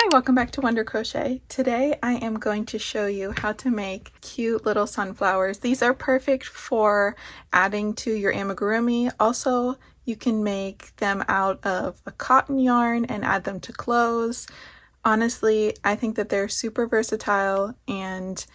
Hi, welcome back to Wonder Crochet. Today I am going to show you how to make cute little sunflowers. These are perfect for adding to your amigurumi. Also, you can make them out of a cotton yarn and add them to clothes. Honestly, I think that they're super versatile and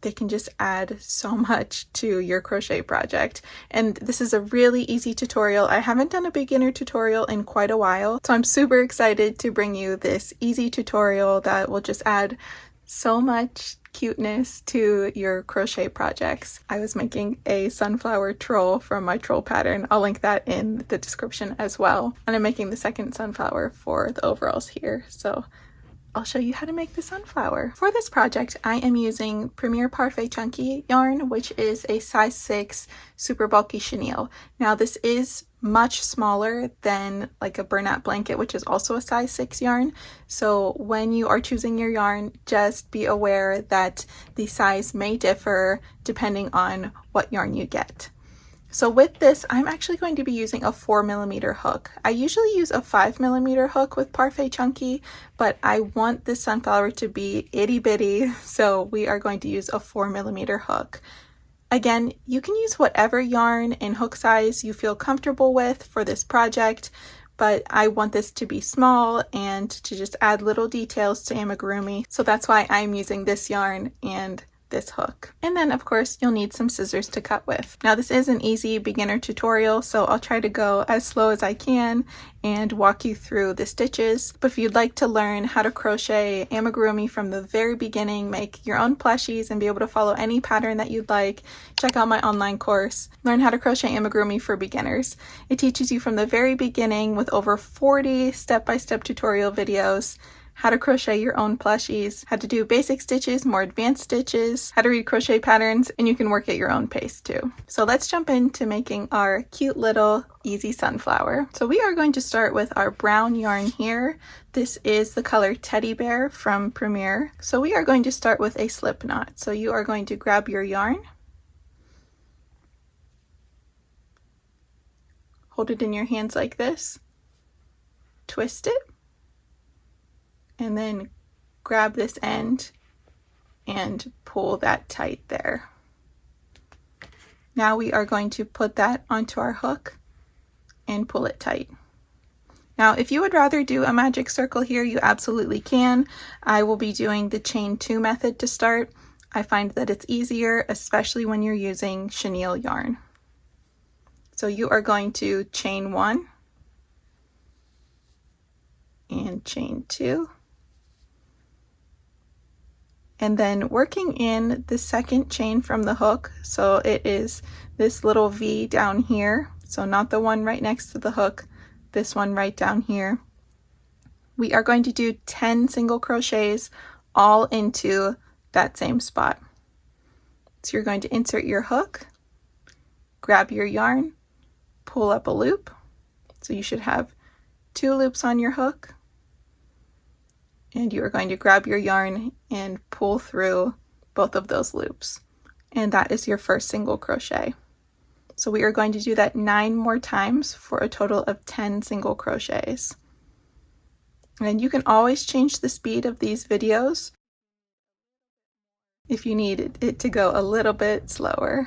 they can just add so much to your crochet project. And this is a really easy tutorial. I haven't done a beginner tutorial in quite a while, so I'm super excited to bring you this easy tutorial that will just add so much cuteness to your crochet projects. I was making a sunflower troll from my troll pattern. I'll link that in the description as well. And I'm making the second sunflower for the overalls here, so I'll show you how to make the sunflower. For this project, I am using Premier Parfait Chunky yarn, which is a size 6 super bulky chenille. Now this is much smaller than like a burlap blanket, which is also a size 6 yarn. So when you are choosing your yarn, just be aware that the size may differ depending on what yarn you get. So with this, I'm actually going to be using a 4mm hook. I usually use a 5mm hook with Parfait Chunky, but I want this sunflower to be itty bitty, so we are going to use a 4mm hook. Again, you can use whatever yarn and hook size you feel comfortable with for this project, but I want this to be small and to just add little details to amigurumi, so that's why I'm using this yarn and this hook. And then of course you'll need some scissors to cut with. Now this is an easy beginner tutorial, so I'll try to go as slow as I can and walk you through the stitches. But if you'd like to learn how to crochet amigurumi from the very beginning, make your own plushies and be able to follow any pattern that you'd like, check out my online course, Learn How to Crochet Amigurumi for Beginners. It teaches you from the very beginning with over 40 step-by-step tutorial videos, how to crochet your own plushies, how to do basic stitches, more advanced stitches, how to read crochet patterns, and you can work at your own pace too. So let's jump into making our cute little easy sunflower. So we are going to start with our brown yarn here. This is the color Teddy Bear from Premier. So we are going to start with a slip knot. So you are going to grab your yarn, hold it in your hands like this, twist it, and then grab this end and pull that tight there. Now we are going to put that onto our hook and pull it tight. Now if you would rather do a magic circle here, you absolutely can. I will be doing the chain 2 method to start. I find that it's easier, especially when you're using chenille yarn. So you are going to chain 1 and chain 2. And then working in the second chain from the hook, so it is this little V down here, so not the one right next to the hook, this one right down here. We are going to do 10 single crochets all into that same spot. So you're going to insert your hook, grab your yarn, pull up a loop. So you should have 2 loops on your hook. And you are going to grab your yarn and pull through both of those loops. And that is your first single crochet. So we are going to do that 9 more times for a total of 10 single crochets. And you can always change the speed of these videos if you need it to go a little bit slower.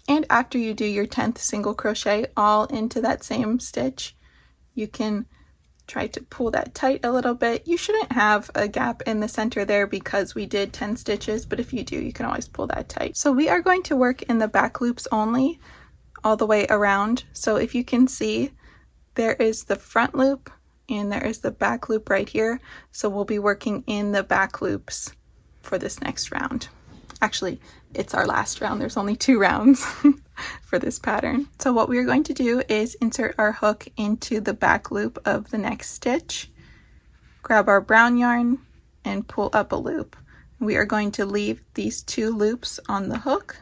And after you do your 10th single crochet all into that same stitch, you can try to pull that tight a little bit. You shouldn't have a gap in the center there because we did 10 stitches, but if you do, you can always pull that tight. So we are going to work in the back loops only, all the way around. So if you can see, there is the front loop and there is the back loop right here. So we'll be working in the back loops for this next round. Actually, it's our last round. There's only 2 rounds for this pattern. So what we are going to do is insert our hook into the back loop of the next stitch, grab our brown yarn and pull up a loop. We are going to leave these 2 loops on the hook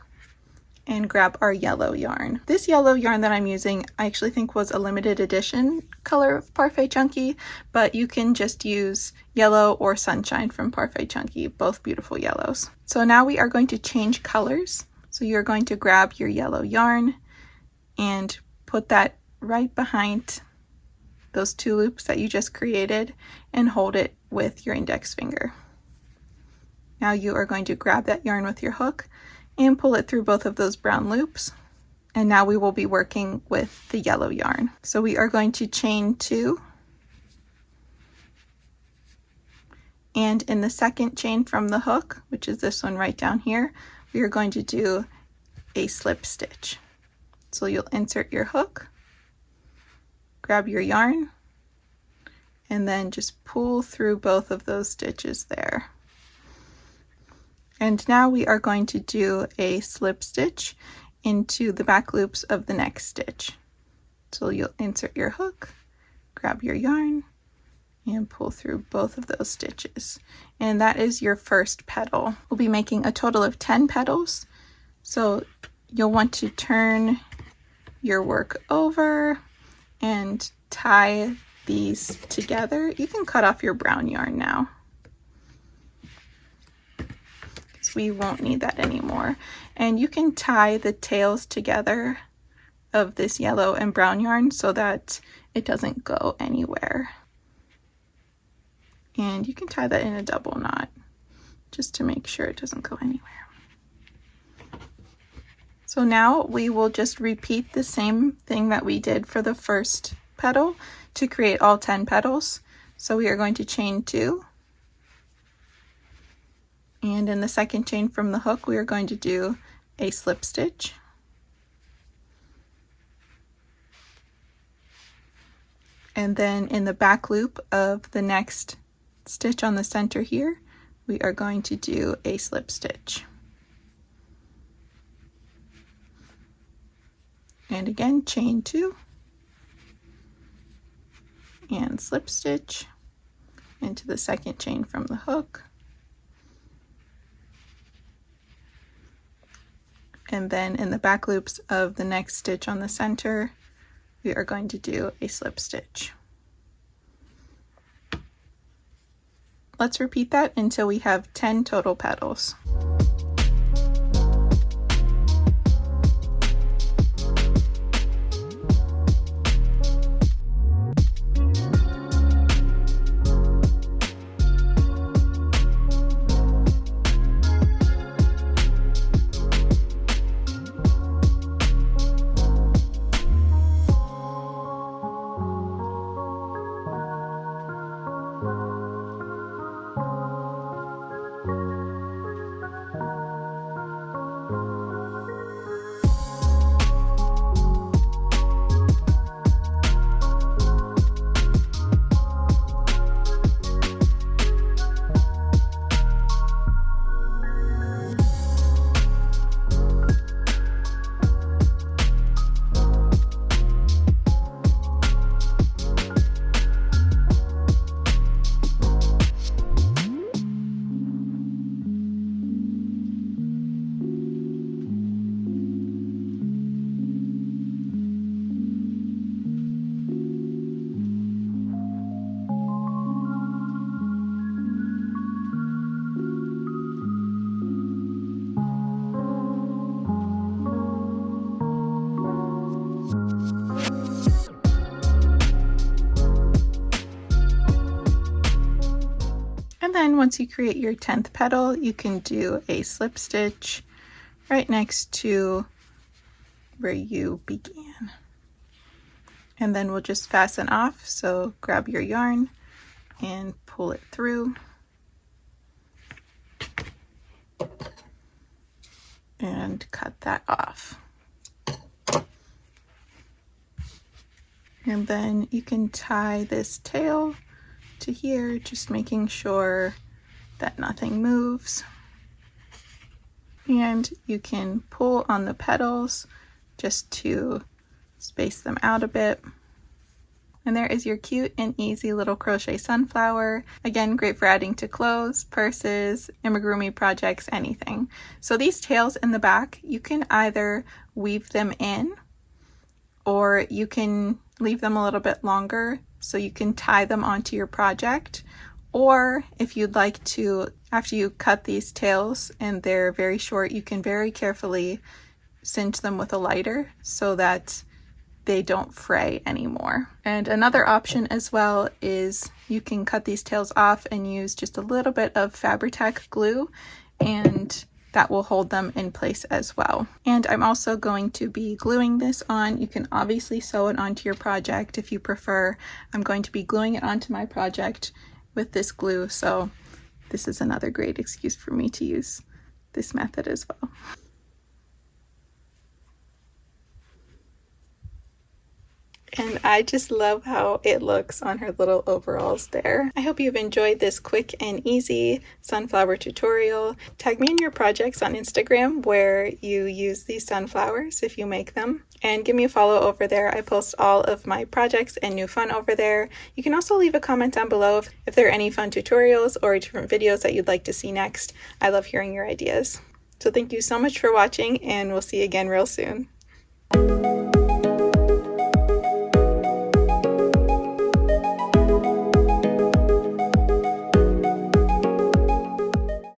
and grab our yellow yarn. This yellow yarn that I'm using, I actually think was a limited edition color of Parfait Chunky, but you can just use yellow or sunshine from Parfait Chunky, both beautiful yellows. So now we are going to change colors. So you're going to grab your yellow yarn and put that right behind those 2 loops that you just created and hold it with your index finger. Now you are going to grab that yarn with your hook and pull it through both of those brown loops. And now we will be working with the yellow yarn. So we are going to chain 2. And in the second chain from the hook, which is this one right down here, we are going to do a slip stitch. So you'll insert your hook, grab your yarn, and then just pull through both of those stitches there. And now we are going to do a slip stitch into the back loops of the next stitch. So you'll insert your hook, grab your yarn, and pull through both of those stitches. And that is your first petal. We'll be making a total of 10 petals. So you'll want to turn your work over and tie these together. You can cut off your brown yarn now, we won't need that anymore. And you can tie the tails together of this yellow and brown yarn so that it doesn't go anywhere. And you can tie that in a double knot just to make sure it doesn't go anywhere. So now we will just repeat the same thing that we did for the first petal to create all 10 petals. So we are going to chain 2. And in the second chain from the hook, we are going to do a slip stitch. And then in the back loop of the next stitch on the center here, we are going to do a slip stitch. And again, chain 2 and slip stitch into the second chain from the hook. And then in the back loops of the next stitch on the center, we are going to do a slip stitch. Let's repeat that until we have 10 total petals. And then once you create your 10th petal, you can do a slip stitch right next to where you began. And then we'll just fasten off. So grab your yarn and pull it through. And cut that off. And then you can tie this tail to here, just making sure that nothing moves. And you can pull on the petals just to space them out a bit. And there is your cute and easy little crochet sunflower. Again, great for adding to clothes, purses, amigurumi projects, anything. So these tails in the back, you can either weave them in, or you can leave them a little bit longer so you can tie them onto your project. Or if you'd like to, after you cut these tails and they're very short, you can very carefully cinch them with a lighter so that they don't fray anymore. And another option as well is you can cut these tails off and use just a little bit of Fabri-Tac glue, and that will hold them in place as well. And I'm also going to be gluing this on. You can obviously sew it onto your project if you prefer. I'm going to be gluing it onto my project with this glue, so this is another great excuse for me to use this method as well. And I just love how it looks on her little overalls there. I hope you've enjoyed this quick and easy sunflower tutorial. Tag me in your projects on Instagram where you use these sunflowers if you make them. And give me a follow over there. I post all of my projects and new fun over there. You can also leave a comment down below if there are any fun tutorials or different videos that you'd like to see next. I love hearing your ideas. So thank you so much for watching, and we'll see you again real soon.